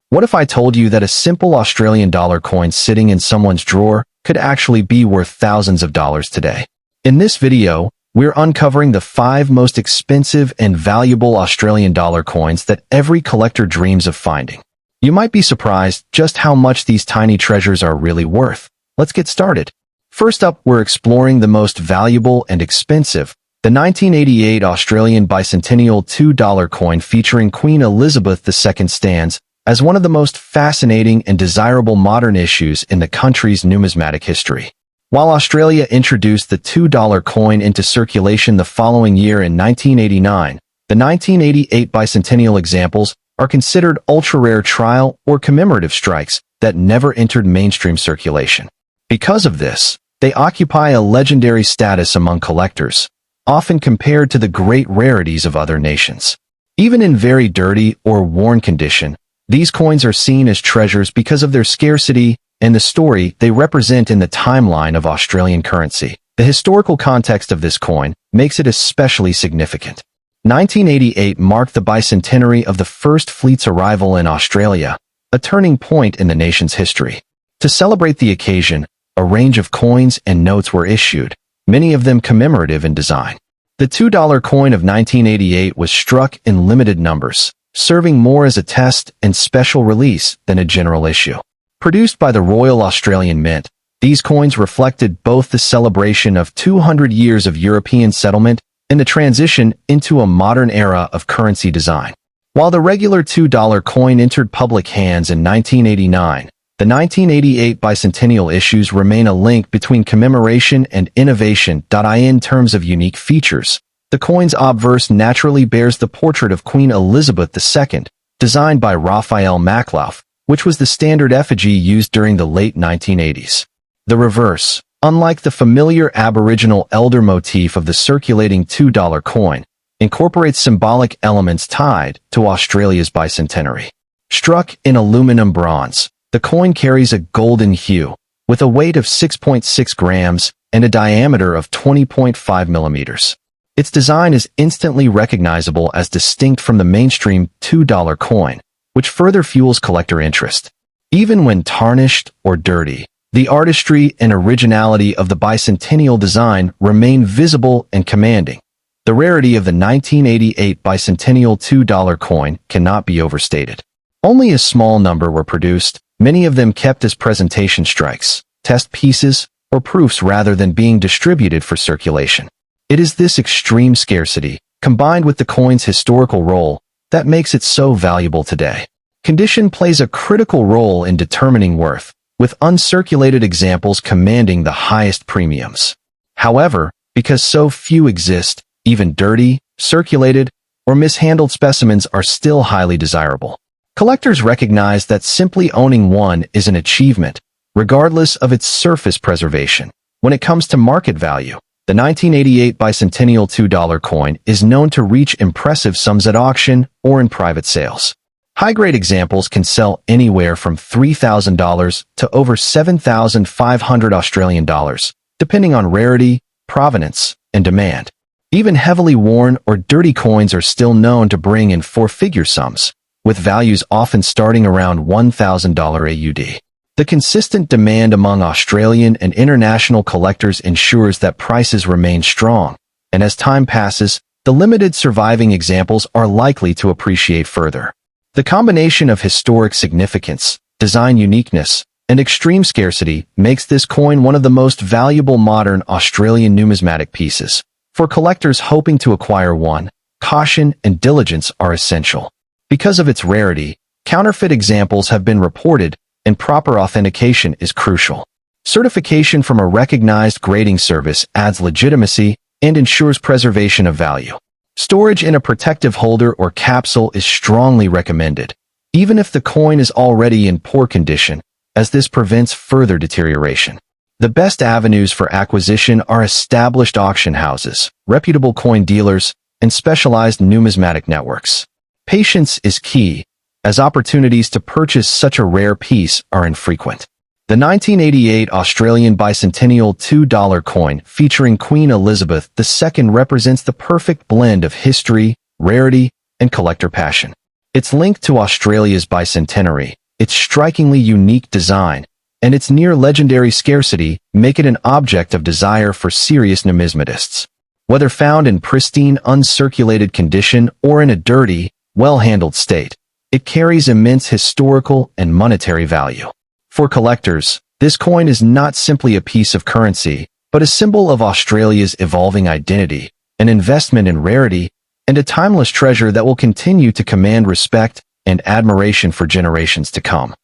What if I told you that a simple Australian dollar coin sitting in someone's drawer could actually be worth thousands of dollars today? In this video, we're uncovering the 5 most expensive and valuable Australian dollar coins that every collector dreams of finding. You might be surprised just how much these tiny treasures are really worth. Let's get started. First up, we're exploring the most valuable and expensive, the 1988 Australian Bicentennial $2 coin featuring Queen Elizabeth II stands as one of the most fascinating and desirable modern issues in the country's numismatic history. While Australia introduced the $2 coin into circulation the following year in 1989, the 1988 bicentennial examples are considered ultra-rare trial or commemorative strikes that never entered mainstream circulation. Because of this, they occupy a legendary status among collectors, often compared to the great rarities of other nations. Even in very dirty or worn condition, these coins are seen as treasures because of their scarcity and the story they represent in the timeline of Australian currency. The historical context of this coin makes it especially significant. 1988 marked the bicentenary of the First Fleet's arrival in Australia, a turning point in the nation's history. To celebrate the occasion, a range of coins and notes were issued, many of them commemorative in design. The $2 coin of 1988 was struck in limited numbers, serving more as a test and special release than a general issue. Produced by the Royal Australian Mint, these coins reflected both the celebration of 200 years of European settlement and the transition into a modern era of currency design. While the regular $2 coin entered public hands in 1989, the 1988 bicentennial issues remain a link between commemoration and innovation. In terms of unique features, the coin's obverse naturally bears the portrait of Queen Elizabeth II, designed by Raphael Makhlouf, which was the standard effigy used during the late 1980s. The reverse, unlike the familiar Aboriginal elder motif of the circulating $2 coin, incorporates symbolic elements tied to Australia's bicentenary. Struck in aluminum bronze, the coin carries a golden hue, with a weight of 6.6 grams and a diameter of 20.5 millimeters. Its design is instantly recognizable as distinct from the mainstream $2 coin, which further fuels collector interest. Even when tarnished or dirty, the artistry and originality of the bicentennial design remain visible and commanding. The rarity of the 1988 bicentennial $2 coin cannot be overstated. Only a small number were produced, many of them kept as presentation strikes, test pieces, or proofs rather than being distributed for circulation. It is this extreme scarcity, combined with the coin's historical role, that makes it so valuable today. Condition plays a critical role in determining worth, with uncirculated examples commanding the highest premiums. However, because so few exist, even dirty, circulated, or mishandled specimens are still highly desirable. Collectors recognize that simply owning one is an achievement, regardless of its surface preservation. When it comes to market value, the 1988 bicentennial $2 coin is known to reach impressive sums at auction or in private sales. High-grade examples can sell anywhere from $3,000 to over 7,500 Australian dollars, depending on rarity, provenance, and demand. Even heavily worn or dirty coins are still known to bring in 4-figure sums, with values often starting around $1,000 AUD. The consistent demand among Australian and international collectors ensures that prices remain strong, and as time passes, the limited surviving examples are likely to appreciate further. The combination of historic significance, design uniqueness, and extreme scarcity makes this coin one of the most valuable modern Australian numismatic pieces. For collectors hoping to acquire one, caution and diligence are essential. Because of its rarity, counterfeit examples have been reported, and proper authentication is crucial. Certification from a recognized grading service adds legitimacy and ensures preservation of value. Storage in a protective holder or capsule is strongly recommended, even if the coin is already in poor condition, as this prevents further deterioration. The best avenues for acquisition are established auction houses, reputable coin dealers, and specialized numismatic networks. Patience is key, as opportunities to purchase such a rare piece are infrequent. The 1988 Australian Bicentennial $2 coin featuring Queen Elizabeth II represents the perfect blend of history, rarity, and collector passion. It's linked to Australia's bicentenary, its strikingly unique design, and its near-legendary scarcity make it an object of desire for serious numismatists. Whether found in pristine, uncirculated condition or in a dirty, well-handled state, it carries immense historical and monetary value. For collectors, this coin is not simply a piece of currency, but a symbol of Australia's evolving identity, an investment in rarity, and a timeless treasure that will continue to command respect and admiration for generations to come.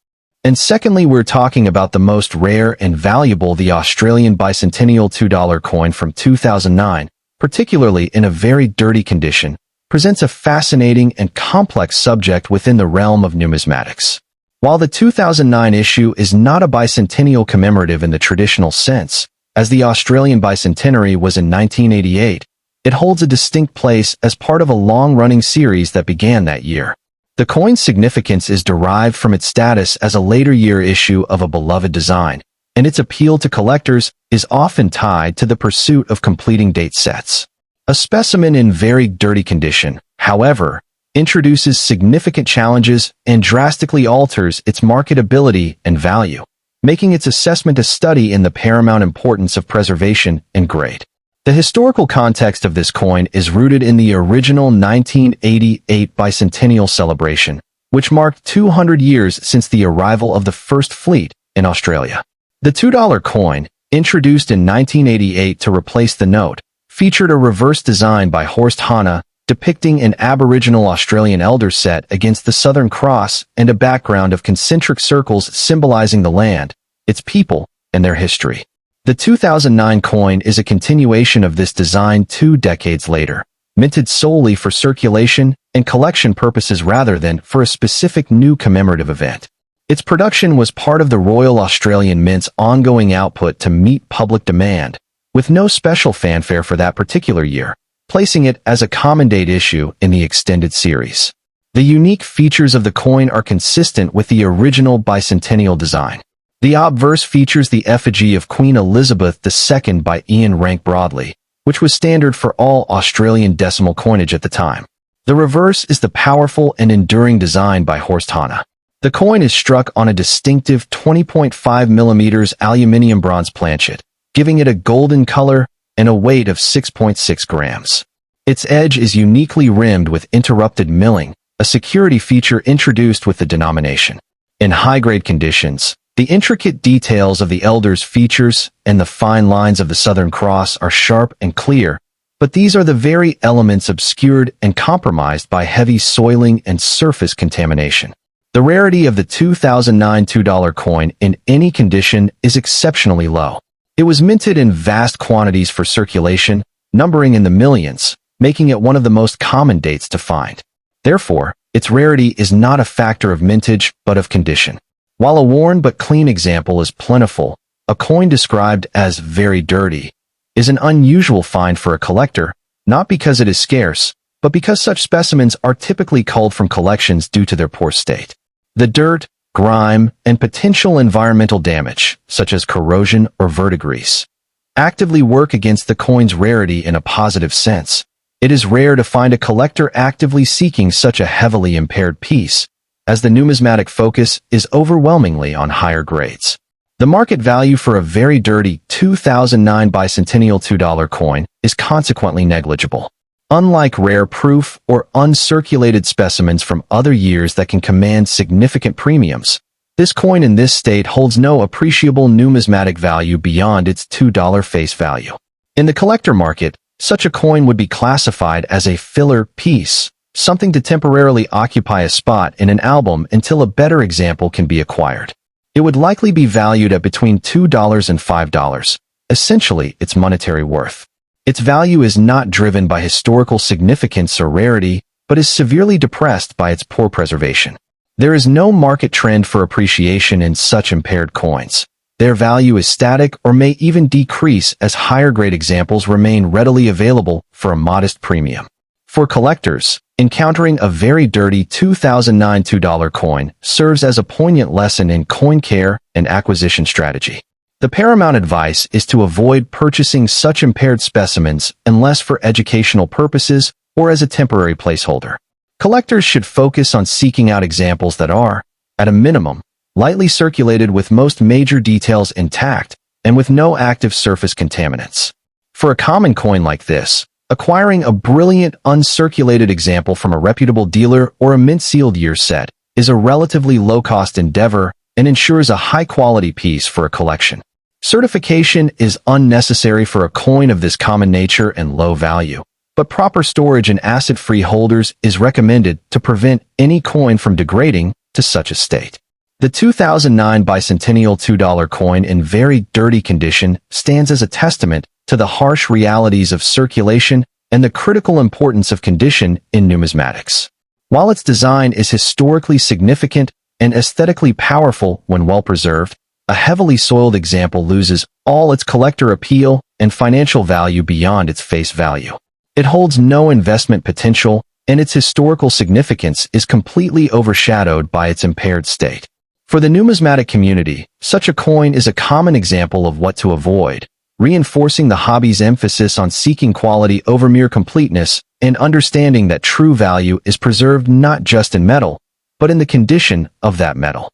And secondly, we're talking about the most rare and valuable, the Australian bicentennial $2 coin from 2009, particularly in a very dirty condition, presents a fascinating and complex subject within the realm of numismatics. While the 2009 issue is not a bicentennial commemorative in the traditional sense, as the Australian bicentenary was in 1988, it holds a distinct place as part of a long-running series that began that year. The coin's significance is derived from its status as a later year issue of a beloved design, and its appeal to collectors is often tied to the pursuit of completing date sets. A specimen in very dirty condition, however, introduces significant challenges and drastically alters its marketability and value, making its assessment a study in the paramount importance of preservation and grade. The historical context of this coin is rooted in the original 1988 bicentennial celebration, which marked 200 years since the arrival of the First Fleet in Australia. The $2 coin, introduced in 1988 to replace the note, featured a reverse design by Horst Hanna depicting an Aboriginal Australian elder set against the Southern Cross and a background of concentric circles symbolizing the land, its people, and their history. The 2009 coin is a continuation of this design 2 decades later, minted solely for circulation and collection purposes rather than for a specific new commemorative event. Its production was part of the Royal Australian Mint's ongoing output to meet public demand, with no special fanfare for that particular year, placing it as a common date issue in the extended series. The unique features of the coin are consistent with the original bicentennial design. The obverse features the effigy of Queen Elizabeth II by Ian Rank Broadley, which was standard for all Australian decimal coinage at the time. The reverse is the powerful and enduring design by Horst Hanna. The coin is struck on a distinctive 20.5 mm aluminium bronze planchet, giving it a golden color and a weight of 6.6 grams. Its edge is uniquely rimmed with interrupted milling, a security feature introduced with the denomination. In high-grade conditions, the intricate details of the elder's features and the fine lines of the Southern Cross are sharp and clear, but these are the very elements obscured and compromised by heavy soiling and surface contamination. The rarity of the 2009 $2 coin in any condition is exceptionally low. It was minted in vast quantities for circulation, numbering in the millions, making it one of the most common dates to find. Therefore, its rarity is not a factor of mintage but of condition. While a worn but clean example is plentiful, a coin described as very dirty is an unusual find for a collector, not because it is scarce, but because such specimens are typically culled from collections due to their poor state. The dirt, grime, and potential environmental damage, such as corrosion or verdigris, actively work against the coin's rarity in a positive sense. It is rare to find a collector actively seeking such a heavily impaired piece, as the numismatic focus is overwhelmingly on higher grades. The market value for a very dirty 2009 bicentennial $2 coin is consequently negligible. Unlike rare proof or uncirculated specimens from other years that can command significant premiums, this coin in this state holds no appreciable numismatic value beyond its $2 face value. In the collector market, such a coin would be classified as a filler piece, something to temporarily occupy a spot in an album until a better example can be acquired. It would likely be valued at between $2 and $5, essentially its monetary worth. Its value is not driven by historical significance or rarity, but is severely depressed by its poor preservation. There is no market trend for appreciation in such impaired coins. Their value is static or may even decrease as higher-grade examples remain readily available for a modest premium. For collectors, encountering a very dirty 2009 $2 coin serves as a poignant lesson in coin care and acquisition strategy. The paramount advice is to avoid purchasing such impaired specimens unless for educational purposes or as a temporary placeholder. Collectors should focus on seeking out examples that are, at a minimum, lightly circulated with most major details intact and with no active surface contaminants. For a common coin like this, acquiring a brilliant uncirculated example from a reputable dealer or a mint-sealed year set is a relatively low-cost endeavor and ensures a high-quality piece for a collection. Certification is unnecessary for a coin of this common nature and low value, but proper storage in acid-free holders is recommended to prevent any coin from degrading to such a state. The 2009 bicentennial $2 coin in very dirty condition stands as a testament to the harsh realities of circulation and the critical importance of condition in numismatics. While its design is historically significant and aesthetically powerful when well preserved, a heavily soiled example loses all its collector appeal and financial value beyond its face value. It holds no investment potential, and its historical significance is completely overshadowed by its impaired state. For the numismatic community, such a coin is a common example of what to avoid, reinforcing the hobby's emphasis on seeking quality over mere completeness and understanding that true value is preserved not just in metal, but in the condition of that metal.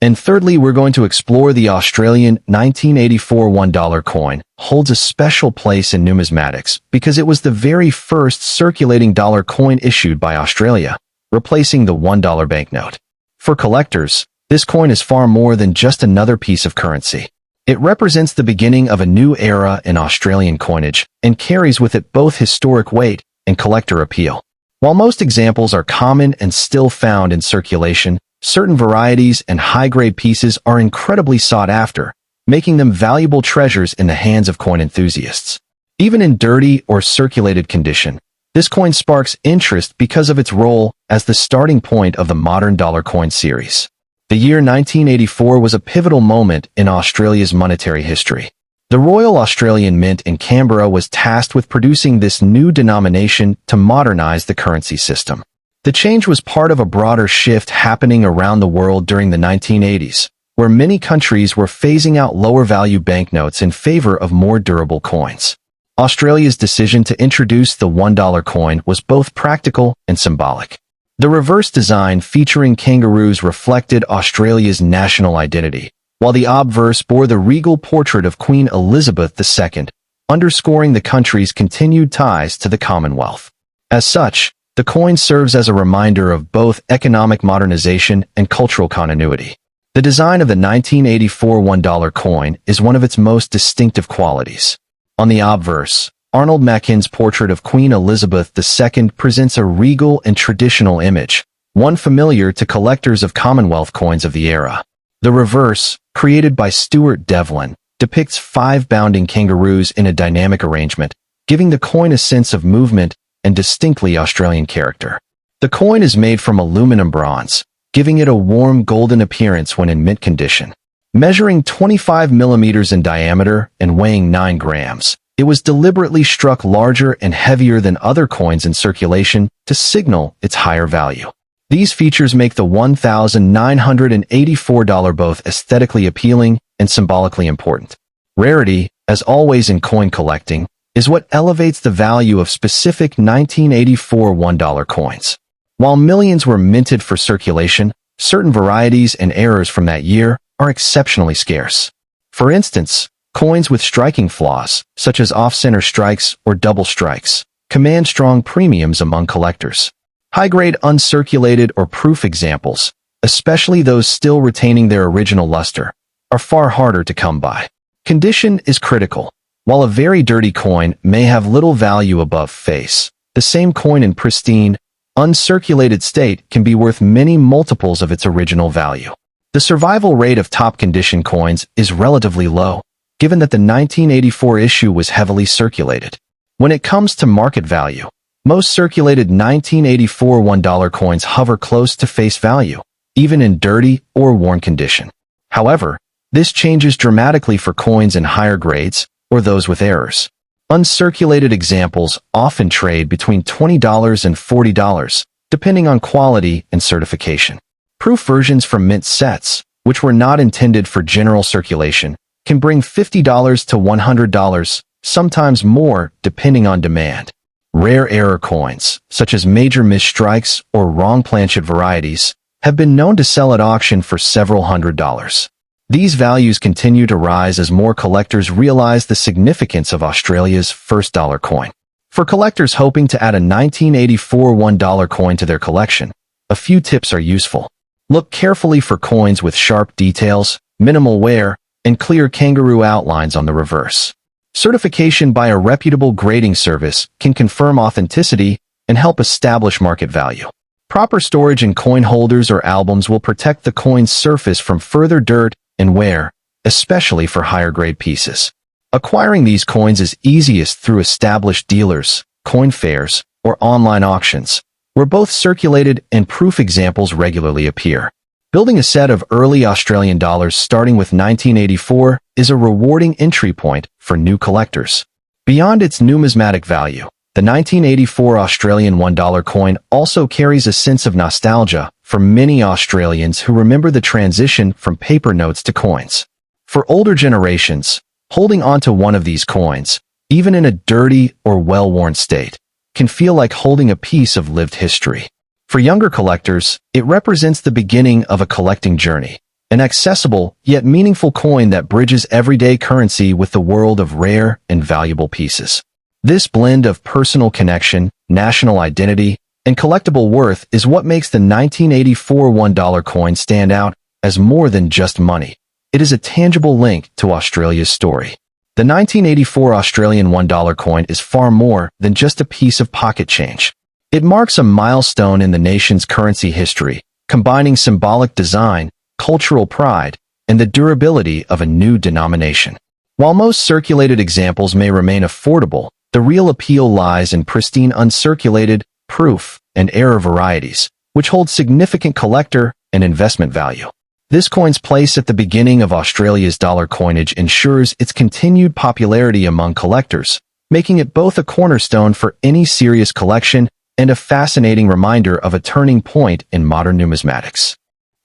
And thirdly, we're going to explore the Australian 1984 $1 coin. Holds a special place in numismatics because it was the very first circulating dollar coin issued by Australia, replacing the $1 banknote. For collectors, this coin is far more than just another piece of currency. It represents the beginning of a new era in Australian coinage and carries with it both historic weight and collector appeal. While most examples are common and still found in circulation, certain varieties and high-grade pieces are incredibly sought after, making them valuable treasures in the hands of coin enthusiasts. Even in dirty or circulated condition, this coin sparks interest because of its role as the starting point of the modern dollar coin series. The year 1984 was a pivotal moment in Australia's monetary history. The Royal Australian Mint in Canberra was tasked with producing this new denomination to modernize the currency system. The change was part of a broader shift happening around the world during the 1980s, where many countries were phasing out lower-value banknotes in favor of more durable coins. Australia's decision to introduce the $1 coin was both practical and symbolic. The reverse design featuring kangaroos reflected Australia's national identity, while the obverse bore the regal portrait of Queen Elizabeth II, underscoring the country's continued ties to the Commonwealth. As such, the coin serves as a reminder of both economic modernization and cultural continuity. The design of the 1984 $1 coin is one of its most distinctive qualities. On the obverse, Arnold Mackin's portrait of Queen Elizabeth II presents a regal and traditional image, one familiar to collectors of Commonwealth coins of the era. The reverse, created by Stuart Devlin, depicts 5 bounding kangaroos in a dynamic arrangement, giving the coin a sense of movement and distinctly Australian character. The coin is made from aluminum bronze, giving it a warm golden appearance when in mint condition. Measuring 25 millimeters in diameter and weighing 9 grams, it was deliberately struck larger and heavier than other coins in circulation to signal its higher value. These features make the $1,984 both aesthetically appealing and symbolically important. Rarity, as always in coin collecting, is what elevates the value of specific 1984 $1 coins. While millions were minted for circulation, certain varieties and errors from that year are exceptionally scarce. For instance, coins with striking flaws, such as off-center strikes or double strikes, command strong premiums among collectors. High-grade uncirculated or proof examples, especially those still retaining their original luster, are far harder to come by. Condition is critical. While a very dirty coin may have little value above face, the same coin in pristine, uncirculated state can be worth many multiples of its original value. The survival rate of top-condition coins is relatively low, given that the 1984 issue was heavily circulated. When it comes to market value, most circulated 1984 $1 coins hover close to face value, even in dirty or worn condition. However, this changes dramatically for coins in higher grades or those with errors. Uncirculated examples often trade between $20 and $40, depending on quality and certification. Proof versions from mint sets, which were not intended for general circulation, can bring $50 to $100, sometimes more, depending on demand. Rare error coins, such as major misstrikes or wrong planchet varieties, have been known to sell at auction for several $100s. These values continue to rise as more collectors realize the significance of Australia's first dollar coin. For collectors hoping to add a 1984 $1 coin to their collection, a few tips are useful. Look carefully for coins with sharp details, minimal wear, and clear kangaroo outlines on the reverse. Certification by a reputable grading service can confirm authenticity and help establish market value. Proper storage in coin holders or albums will protect the coin's surface from further dirt and wear, especially for higher-grade pieces. Acquiring these coins is easiest through established dealers, coin fairs, or online auctions, where both circulated and proof examples regularly appear. Building a set of early Australian dollars starting with 1984 is a rewarding entry point for new collectors. Beyond its numismatic value, the 1984 Australian $1 coin also carries a sense of nostalgia for many Australians who remember the transition from paper notes to coins. For older generations, holding onto one of these coins, even in a dirty or well-worn state, can feel like holding a piece of lived history. For younger collectors, it represents the beginning of a collecting journey, an accessible yet meaningful coin that bridges everyday currency with the world of rare and valuable pieces. This blend of personal connection, national identity, and collectible worth is what makes the 1984 $1 coin stand out as more than just money. It is a tangible link to Australia's story. The 1984 Australian $1 coin is far more than just a piece of pocket change. It marks a milestone in the nation's currency history, combining symbolic design, cultural pride, and the durability of a new denomination. While most circulated examples may remain affordable, the real appeal lies in pristine uncirculated, proof, and error varieties, which hold significant collector and investment value. This coin's place at the beginning of Australia's dollar coinage ensures its continued popularity among collectors, making it both a cornerstone for any serious collection and a fascinating reminder of a turning point in modern numismatics.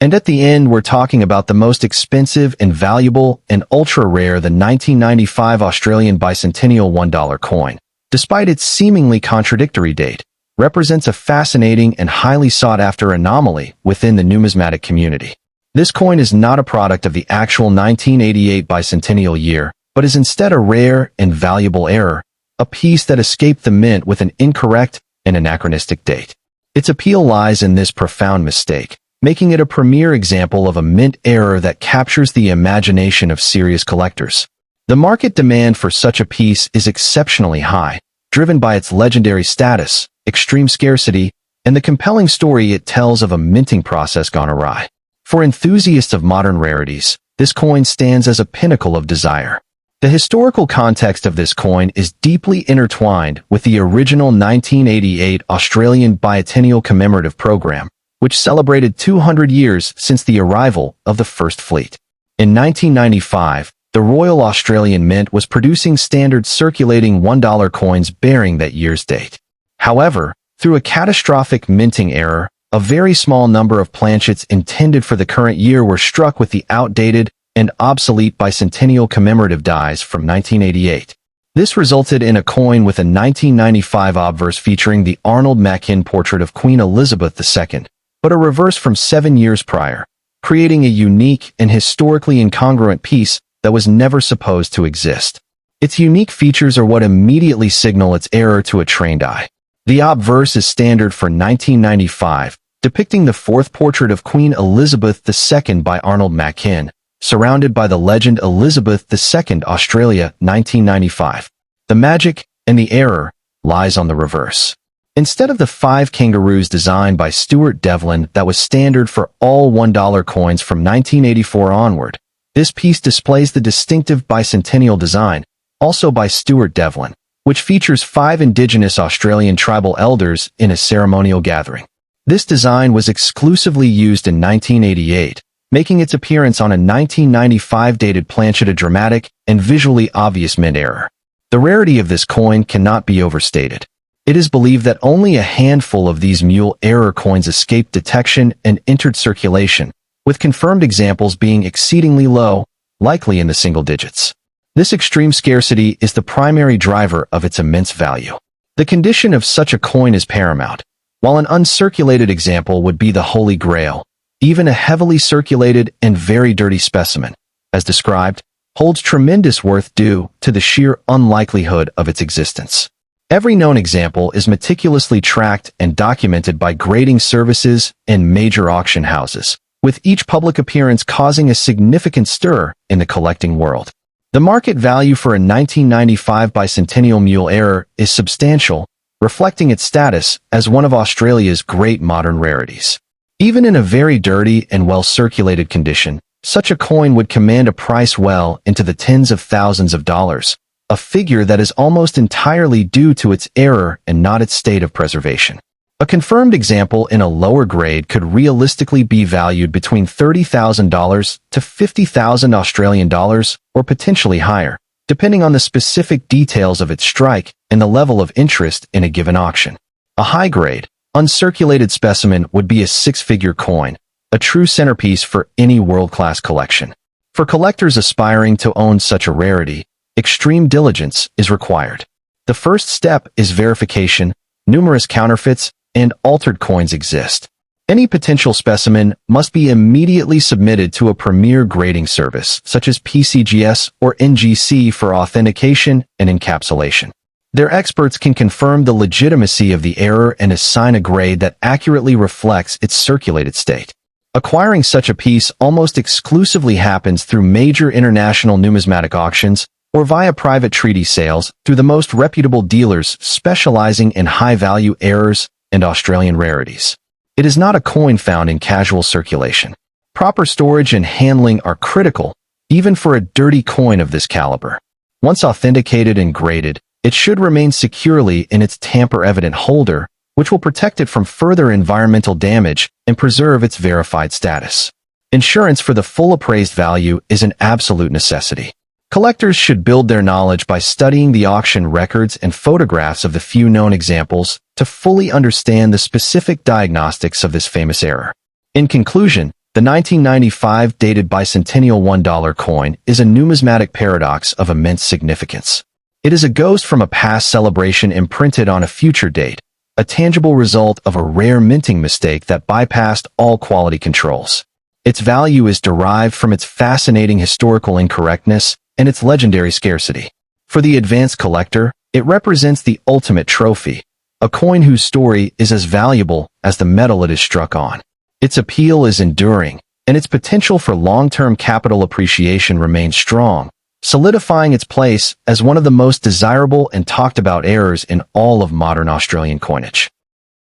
And at the end, we're talking about the most expensive and valuable and ultra-rare, the 1995 Australian bicentennial $1 coin. Despite its seemingly contradictory date, represents a fascinating and highly sought-after anomaly within the numismatic community. This coin is not a product of the actual 1988 bicentennial year, but is instead a rare and valuable error, a piece that escaped the mint with an incorrect and anachronistic date. Its appeal lies in this profound mistake, making it a premier example of a mint error that captures the imagination of serious collectors. The market demand for such a piece is exceptionally high, driven by its legendary status, extreme scarcity, and the compelling story it tells of a minting process gone awry. For enthusiasts of modern rarities, this coin stands as a pinnacle of desire. The historical context of this coin is deeply intertwined with the original 1988 Australian Bicentennial Commemorative Program, which celebrated 200 years since the arrival of the First Fleet. In 1995, the Royal Australian Mint was producing standard circulating $1 coins bearing that year's date. However, through a catastrophic minting error, a very small number of planchets intended for the current year were struck with the outdated and obsolete bicentennial commemorative dies from 1988. This resulted in a coin with a 1995 obverse featuring the Arnold Machin portrait of Queen Elizabeth II, but a reverse from 7 years prior, creating a unique and historically incongruent piece that was never supposed to exist. Its unique features are what immediately signal its error to a trained eye. The obverse is standard for 1995, depicting the fourth portrait of Queen Elizabeth II by Arnold Machin, surrounded by the legend Elizabeth II Australia 1995. The magic and the error lies on the reverse. Instead of the 5 kangaroos designed by Stuart Devlin that was standard for all $1 coins from 1984 onward, this piece displays the distinctive bicentennial design, also by Stuart Devlin, which features 5 indigenous Australian tribal elders in a ceremonial gathering. This design was exclusively used in 1988, making its appearance on a 1995 dated planchet a dramatic and visually obvious mint error. The rarity of this coin cannot be overstated. It is believed that only a handful of these mule error coins escaped detection and entered circulation, with confirmed examples being exceedingly low, likely in the single digits. This extreme scarcity is the primary driver of its immense value. The condition of such a coin is paramount. While an uncirculated example would be the Holy Grail, even a heavily circulated and very dirty specimen, as described, holds tremendous worth due to the sheer unlikelihood of its existence. Every known example is meticulously tracked and documented by grading services and major auction houses, with each public appearance causing a significant stir in the collecting world. The market value for a 1995 bicentennial mule error is substantial, reflecting its status as one of Australia's great modern rarities. Even in a very dirty and well-circulated condition, such a coin would command a price well into the tens of thousands of dollars, a figure that is almost entirely due to its error and not its state of preservation. A confirmed example in a lower grade could realistically be valued between $30,000 to $50,000 Australian dollars or potentially higher, depending on the specific details of its strike and the level of interest in a given auction. A high-grade, uncirculated specimen would be a six-figure coin, a true centerpiece for any world-class collection. For collectors aspiring to own such a rarity, extreme diligence is required. The first step is verification. Numerous counterfeits and altered coins exist. Any potential specimen must be immediately submitted to a premier grading service, such as PCGS or NGC, for authentication and encapsulation. Their experts can confirm the legitimacy of the error and assign a grade that accurately reflects its circulated state. Acquiring such a piece almost exclusively happens through major international numismatic auctions or via private treaty sales through the most reputable dealers specializing in high-value errors and Australian rarities. It is not a coin found in casual circulation. Proper storage and handling are critical, even for a dirty coin of this caliber. Once authenticated and graded, it should remain securely in its tamper-evident holder, which will protect it from further environmental damage and preserve its verified status. Insurance for the full appraised value is an absolute necessity. Collectors should build their knowledge by studying the auction records and photographs of the few known examples to fully understand the specific diagnostics of this famous error. In conclusion, the 1995 dated bicentennial $1 coin is a numismatic paradox of immense significance. It is a ghost from a past celebration imprinted on a future date, a tangible result of a rare minting mistake that bypassed all quality controls. Its value is derived from its fascinating historical incorrectness and its legendary scarcity. For the advanced collector, it represents the ultimate trophy, a coin whose story is as valuable as the metal it is struck on. Its appeal is enduring, and its potential for long-term capital appreciation remains strong, solidifying its place as one of the most desirable and talked-about errors in all of modern Australian coinage.